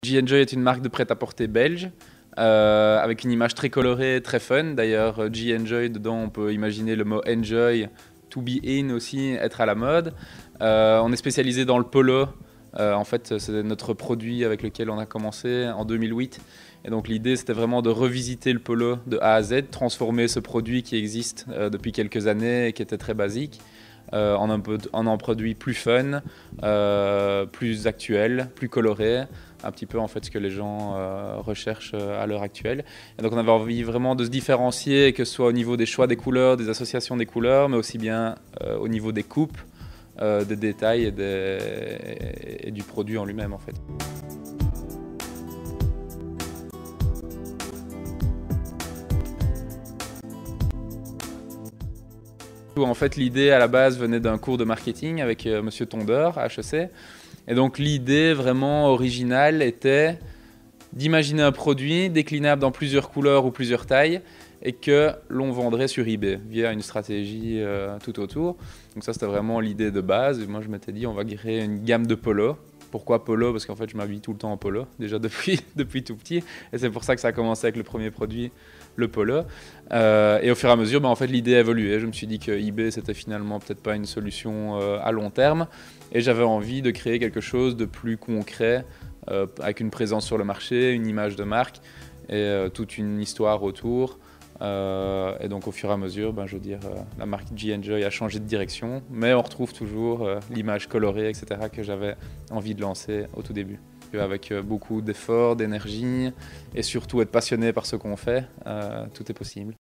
G-Enjoy est une marque de prêt-à-porter belge avec une image très colorée, très fun. D'ailleurs, G-Enjoy, dedans, on peut imaginer le mot enjoy, to be in aussi, être à la mode. On est spécialisé dans le polo. En fait, c'est notre produit avec lequel on a commencé en 2008. Et donc l'idée, c'était vraiment de revisiter le polo de A à Z, transformer ce produit qui existe depuis quelques années et qui était très basique en un produit plus fun, plus actuel, plus coloré, un petit peu en fait ce que les gens recherchent à l'heure actuelle. Et donc on avait envie vraiment de se différencier, que ce soit au niveau des choix des couleurs, des associations des couleurs, mais aussi bien au niveau des coupes, des détails et du produit en lui-même en fait. En fait, l'idée à la base venait d'un cours de marketing avec Monsieur Tondeur à HEC. Et donc l'idée vraiment originale était d'imaginer un produit déclinable dans plusieurs couleurs ou plusieurs tailles et que l'on vendrait sur eBay via une stratégie tout autour. Donc ça, c'était vraiment l'idée de base. Et moi, je m'étais dit, on va créer une gamme de polo. Pourquoi polo? Parce qu'en fait, je m'habille tout le temps en polo, déjà depuis tout petit. Et c'est pour ça que ça a commencé avec le premier produit, le polo. Et au fur et à mesure, en fait, l'idée a évolué. Je me suis dit que eBay, c'était finalement peut-être pas une solution à long terme. Et j'avais envie de créer quelque chose de plus concret, avec une présence sur le marché, une image de marque et toute une histoire autour. Et donc au fur et à mesure, je veux dire, la marque G-Enjoy a changé de direction, mais on retrouve toujours l'image colorée, etc. que j'avais envie de lancer au tout début. Avec beaucoup d'efforts, d'énergie et surtout être passionné par ce qu'on fait, tout est possible.